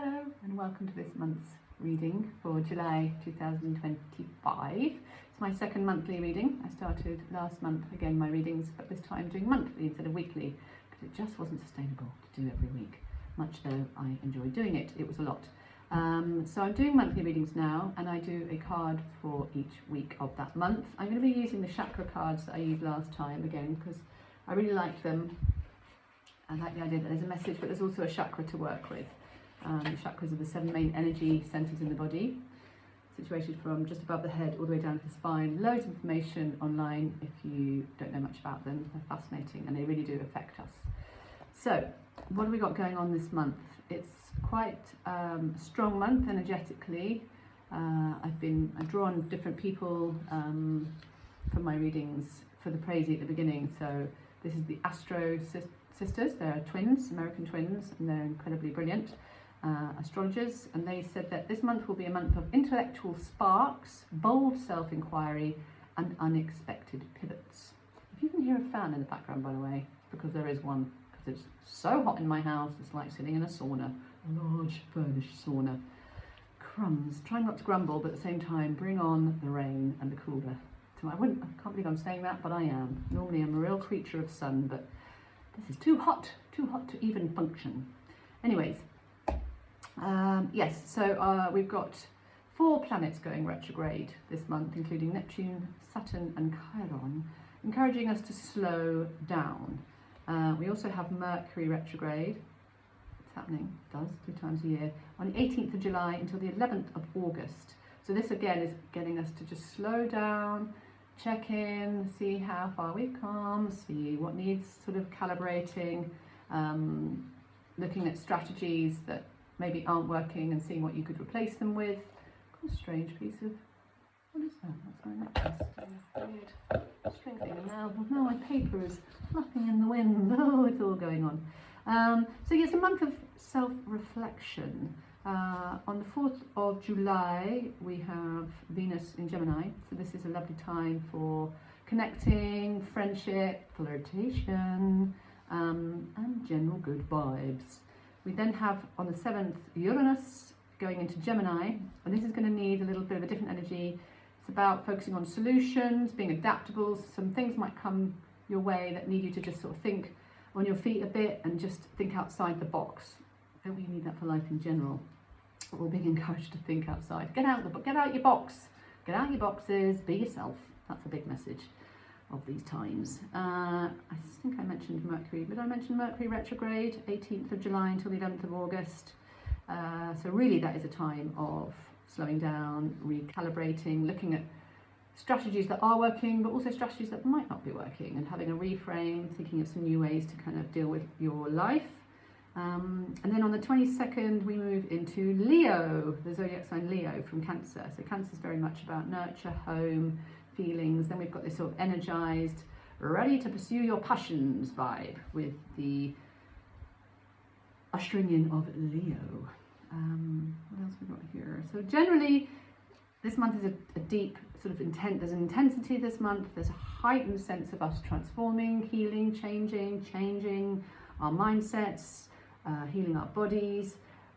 Hello and welcome to this month's reading for July 2025. It's my second monthly reading. I started last month again my readings, but this time doing monthly instead of weekly because it just wasn't sustainable to do every week. Much though I enjoyed doing it, it was a lot. So I'm doing monthly readings now, and I do a card for each week of that month. I'm going to be using the Chakra cards that I used last time again because I really like them. I like the idea that there's a message, but there's also a chakra to work with. The chakras are the 7 main energy centers in the body, situated from just above the head all the way down to the spine. Loads of information online if you don't know much about them. They're fascinating and they really do affect us. So, what have we got going on this month? It's quite a strong month energetically. I've drawn different people for my readings for the praise at the beginning. So this is the Astro Sisters. They're twins, American twins, and they're incredibly brilliant astrologers, and they said that this month will be a month of intellectual sparks, bold self-inquiry and unexpected pivots. If you can hear a fan in the background, by the way, because there is one, because it's so hot in my house, it's like sitting in a sauna, a large furnished sauna. Crumbs. Try not to grumble, but at the same time bring on the rain and the cooler. I can't believe I'm saying that, but I am. Normally I'm a real creature of sun, but this is too hot to even function. Anyways, yes, so we've got 4 planets going retrograde this month, including Neptune, Saturn and Chiron, encouraging us to slow down. We also have Mercury retrograde. It's happening, it does, 2 times a year, on the 18th of July until the 11th of August. So this again is getting us to just slow down, check in, see how far we've come, see what needs sort of calibrating, looking at strategies that maybe aren't working and seeing what you could replace them with. A strange piece of, what is that? That's my necklace. Weird string thing. And now my paper is fluffing in the wind. Oh, it's all going on. So yes, a month of self-reflection. On the 4th of July, we have Venus in Gemini. So this is a lovely time for connecting, friendship, flirtation, and general good vibes. We then have on the 7th Uranus going into Gemini, and this is going to need a little bit of a different energy. It's about focusing on solutions, being adaptable. Some things might come your way that need you to just sort of think on your feet a bit and just think outside the box. Don't we need that for life in general? We're all being encouraged to think outside. Get out your box. Get out your boxes. Be yourself. That's a big message of these times. I think I mentioned Mercury. Did I mention Mercury retrograde? 18th of July until the 11th of August. So really that is a time of slowing down, recalibrating, looking at strategies that are working, but also strategies that might not be working, and having a reframe, thinking of some new ways to kind of deal with your life. And then on the 22nd, we move into Leo, the zodiac sign Leo from Cancer. So Cancer is very much about nurture, home, feelings. Then we've got this sort of energized, ready to pursue your passions vibe with the ushering in of Leo. What else we got here? So generally, this month is a deep sort of intent. There's an intensity this month. There's a heightened sense of us transforming, healing, changing our mindsets, healing our bodies.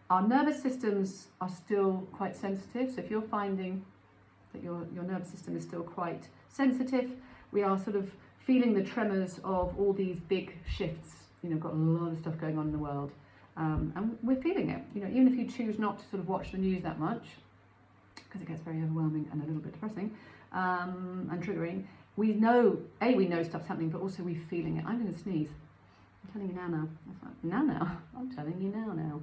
Our nervous systems are still quite sensitive. So if you're finding that your nervous system is still quite sensitive, we are sort of feeling the tremors of all these big shifts. You know, got a lot of stuff going on in the world, and we're feeling it. You know, even if you choose not to sort of watch the news that much, because it gets very overwhelming and a little bit depressing and triggering. We know stuff's happening, but also we're feeling it. I'm going to sneeze. I'm telling you now. Now. I'm telling you now.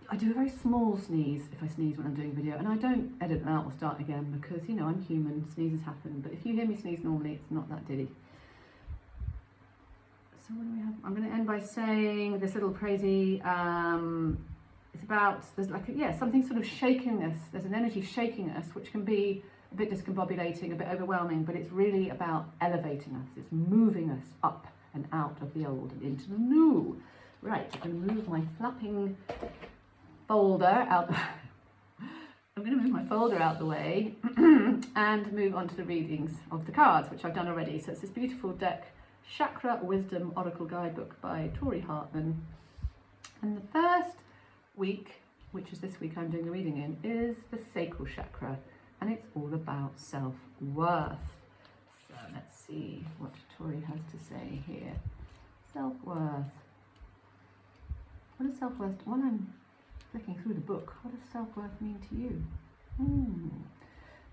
I do a very small sneeze if I sneeze when I'm doing video, and I don't edit them out or start again because, you know, I'm human, sneezes happen. But if you hear me sneeze normally, it's not that diddy. So what do we have? I'm going to end by saying this little crazy, it's about, there's like, something sort of shaking us. There's an energy shaking us, which can be a bit discombobulating, a bit overwhelming, but it's really about elevating us. It's moving us up and out of the old and into the new. Right, I'm going to move my flapping folder out. I'm going to move my folder out the way and move on to the readings of the cards, which I've done already. So it's this beautiful deck, Chakra Wisdom Oracle Guidebook by Tori Hartman. And the week, which is this week I'm doing the reading in, is the sacral chakra, and it's all about self-worth. So let's see what Tori has to say here. Self-worth. What does self-worth, while I'm flicking through the book, what does self-worth mean to you?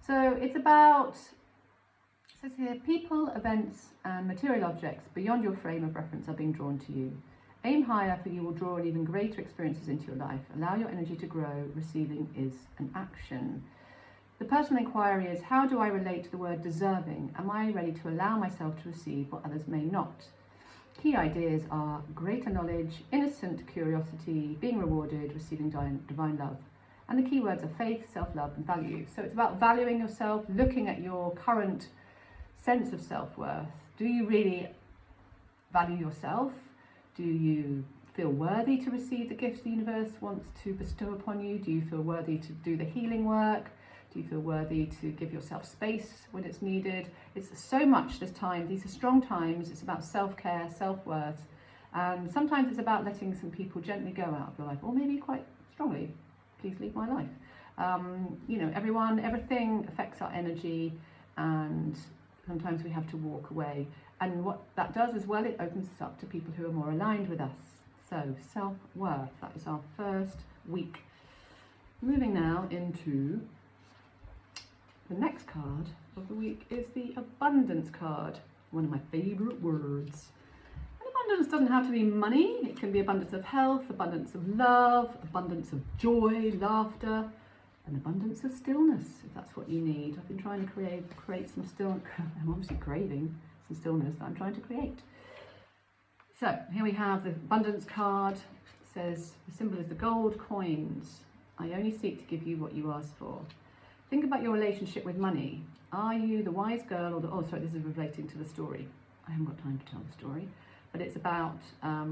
So it's about, it says here, people, events and material objects beyond your frame of reference are being drawn to you. Aim higher, for you will draw in even greater experiences into your life. Allow your energy to grow. Receiving is an action. The personal inquiry is, how do I relate to the word deserving? Am I ready to allow myself to receive what others may not? Key ideas are greater knowledge, innocent curiosity, being rewarded, receiving divine love. And the key words are faith, self-love and value. So it's about valuing yourself, looking at your current sense of self-worth. Do you really value yourself? Do you feel worthy to receive the gifts the universe wants to bestow upon you? Do you feel worthy to do the healing work? Do you feel worthy to give yourself space when it's needed? It's so much this time. These are strong times. It's about self-care, self-worth. And sometimes it's about letting some people gently go out of your life, or maybe quite strongly. Please leave my life. You know, everything affects our energy, and sometimes we have to walk away. And what that does as well, it opens us up to people who are more aligned with us. So self-worth, that is our first week. Moving now into the next card of the week is the abundance card, one of my favourite words. And abundance doesn't have to be money. It can be abundance of health, abundance of love, abundance of joy, laughter, an abundance of stillness, if that's what you need. I've been trying to create some stillness. I'm obviously craving some stillness that I'm trying to create. So here we have the abundance card. It says, the symbol is the gold coins. I only seek to give you what you ask for. Think about your relationship with money. Are you the wise girl or the, oh sorry, this is relating to the story. I haven't got time to tell the story, but it's about, I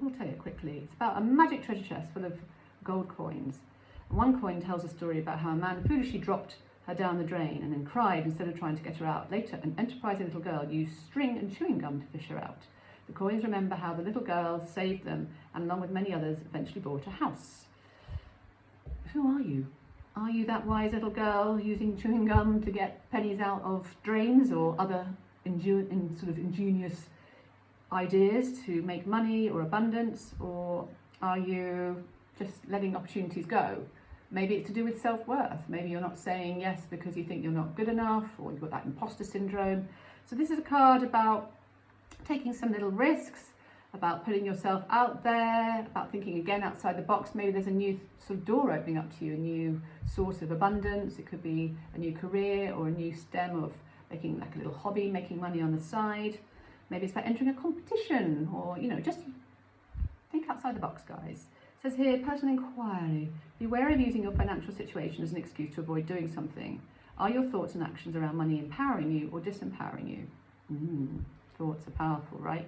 will tell you quickly. It's about a magic treasure chest full of gold coins. And one coin tells a story about how a man foolishly dropped her down the drain and then cried instead of trying to get her out. Later, an enterprising little girl used string and chewing gum to fish her out. The coins remember how the little girl saved them and along with many others eventually bought a house. Who are you? Are you that wise little girl using chewing gum to get pennies out of drains or other sort of ingenious ideas to make money or abundance? Or are you just letting opportunities go? Maybe it's to do with self-worth. Maybe you're not saying yes because you think you're not good enough, or you've got that imposter syndrome. So this is a card about taking some little risks, about putting yourself out there, about thinking again outside the box. Maybe there's a new sort of door opening up to you, a new source of abundance. It could be a new career or a new stem of making like a little hobby, making money on the side. Maybe it's about entering a competition, or, you know, just think outside the box, guys. It says here, personal inquiry. Be wary of using your financial situation as an excuse to avoid doing something. Are your thoughts and actions around money empowering you or disempowering you? Thoughts are powerful, right?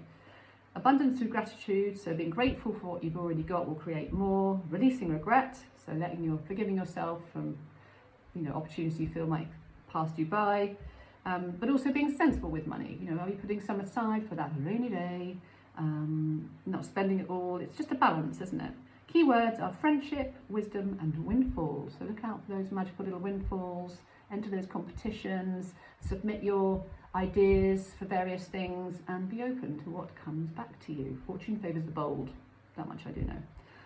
Abundance through gratitude, so being grateful for what you've already got will create more. Releasing regret, so forgiving yourself from, you know, opportunities you feel might passed you by. But also being sensible with money. You know, are you putting some aside for that rainy day? Not spending it all. It's just a balance, isn't it? Keywords are friendship, wisdom and windfalls. So look out for those magical little windfalls. Enter those competitions. Submit your ideas for various things and be open to what comes back to you. Fortune favours the bold. That much I do know.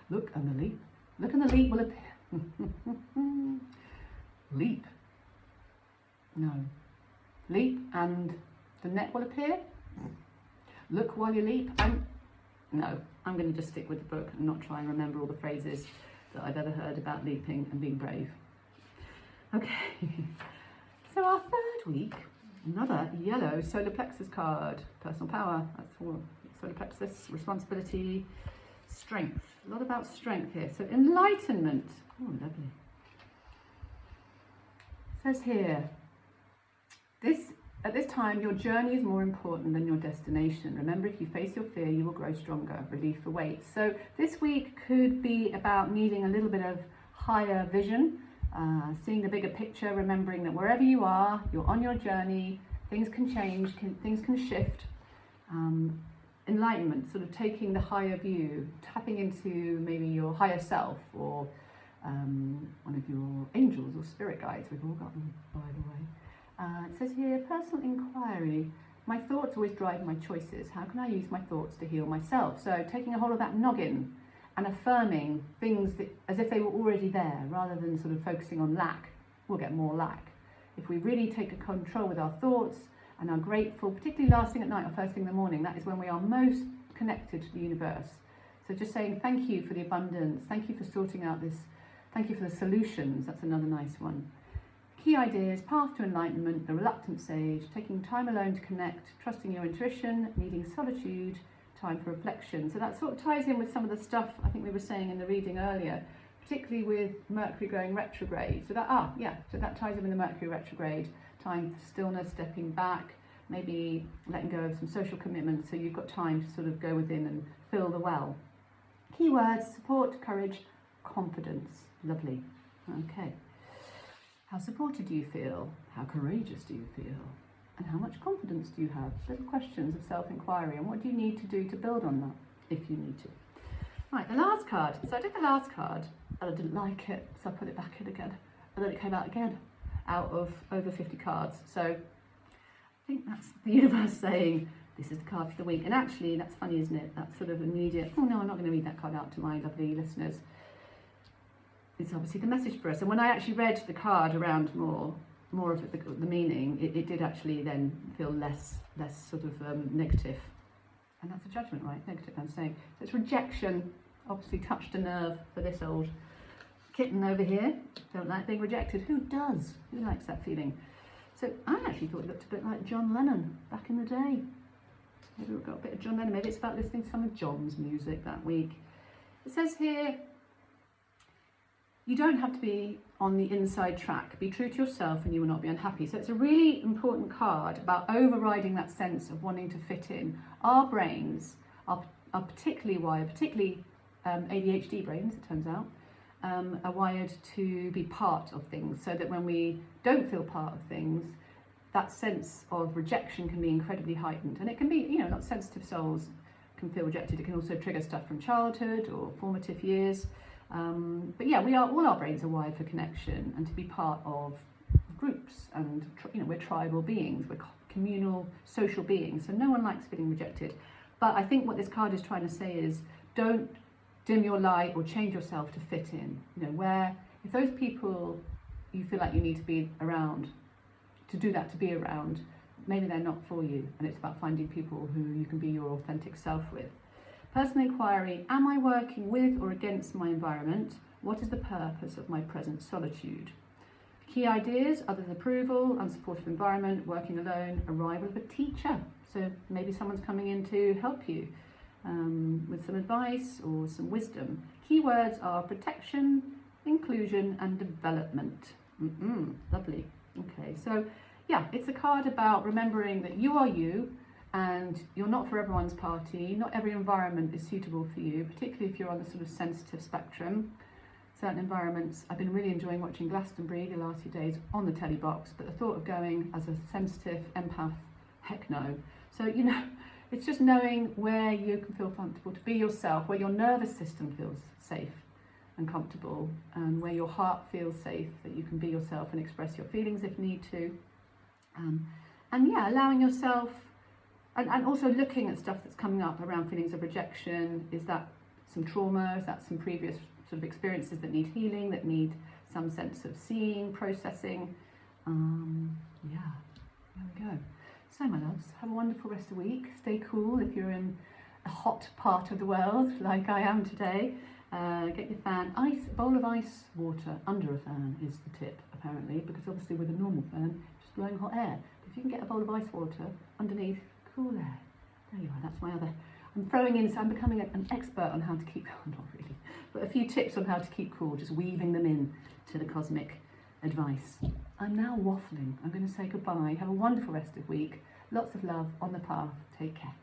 Look and the leap. Look and the leap will appear. Leap. No. Leap and the net will appear. Look while you leap and no. I'm going to just stick with the book and not try and remember all the phrases that I've ever heard about leaping and being brave. Okay. So our third week, another yellow solar plexus card. Personal power. That's all. Solar plexus, responsibility, strength. A lot about strength here. So enlightenment. Oh, lovely. It says here, at this time, your journey is more important than your destination. Remember, if you face your fear, you will grow stronger. Relief awaits. So this week could be about needing a little bit of higher vision, seeing the bigger picture, remembering that wherever you are, you're on your journey, things can change, things can shift. enlightenment, sort of taking the higher view, tapping into maybe your higher self, or one of your angels or spirit guides. We've all got them, by the way. It says here, personal inquiry. My thoughts always drive my choices. How can I use my thoughts to heal myself? So taking a hold of that noggin and affirming things that, as if they were already there, rather than sort of focusing on lack. We'll get more lack. If we really take a control with our thoughts and are grateful, particularly last thing at night or first thing in the morning, that is when we are most connected to the universe. So just saying thank you for the abundance, thank you for sorting out this, thank you for the solutions, that's another nice one. Key ideas, path to enlightenment, the reluctant sage, taking time alone to connect, trusting your intuition, needing solitude, time for reflection. So that sort of ties in with some of the stuff I think we were saying in the reading earlier, particularly with Mercury going retrograde. So that ties in with the Mercury retrograde, time for stillness, stepping back, maybe letting go of some social commitments, so you've got time to sort of go within and fill the well. Keywords, support, courage, confidence. Lovely. Okay. How supported do you feel? How courageous do you feel? And how much confidence do you have? Little questions of self-inquiry, and what do you need to do to build on that, if you need to. Right, the last card. So I did the last card, and I didn't like it, so I put it back in again. And then it came out again, out of over 50 cards. So I think that's the universe saying, this is the card for the week. And actually, that's funny, isn't it? That's sort of immediate, oh no, I'm not going to read that card out to my lovely listeners. It's obviously the message for us. And when I actually read the card around more of the meaning, it did actually then feel less sort of negative. And that's a judgment, right? Negative, I'm saying. So it's rejection, obviously touched a nerve for this old kitten over here. Don't like being rejected. Who does? Who likes that feeling? So I actually thought it looked a bit like John Lennon back in the day. Maybe we've got a bit of John Lennon. Maybe it's about listening to some of John's music that week. It says here, you don't have to be on the inside track. Be true to yourself and you will not be unhappy. So it's a really important card about overriding that sense of wanting to fit in. Our brains are particularly wired, particularly ADHD brains, it turns out, are wired to be part of things, so that when we don't feel part of things, that sense of rejection can be incredibly heightened. And it can be, not sensitive souls can feel rejected. It can also trigger stuff from childhood or formative years. But yeah, all our brains are wired for connection and to be part of groups, and we're tribal beings, we're communal, social beings, so no one likes feeling rejected. But I think what this card is trying to say is, don't dim your light or change yourself to fit in. Where if those people you feel like you need to be around, to do that, to be around, maybe they're not for you, and it's about finding people who you can be your authentic self with. Personal inquiry, am I working with or against my environment? What is the purpose of my present solitude? Key ideas, others' approval, unsupportive environment, working alone, arrival of a teacher. So maybe someone's coming in to help you with some advice or some wisdom. Keywords are protection, inclusion and development. Lovely. Okay, so yeah, it's a card about remembering that you are you, and you're not for everyone's party. Not every environment is suitable for you, particularly if you're on the sort of sensitive spectrum. Certain environments, I've been really enjoying watching Glastonbury the last few days on the telly box, but the thought of going as a sensitive empath, heck no. So, it's just knowing where you can feel comfortable to be yourself, where your nervous system feels safe and comfortable, and where your heart feels safe, that you can be yourself and express your feelings if need to. And yeah, allowing yourself, and also looking at stuff that's coming up around feelings of rejection. Is that some trauma? Is that some previous sort of experiences that need healing, that need some sense of seeing, processing? Yeah, there we go. So my loves, have a wonderful rest of the week. Stay cool if you're in a hot part of the world like I am today. Get your fan. A bowl of ice water under a fan is the tip, apparently, because obviously with a normal fan, just blowing hot air. But if you can get a bowl of ice water underneath, cool air. There you are, that's my other. I'm throwing in, so I'm becoming an expert on how to keep, not really, but a few tips on how to keep cool, just weaving them in to the cosmic advice. I'm now waffling. I'm going to say goodbye. Have a wonderful rest of the week. Lots of love on the path. Take care.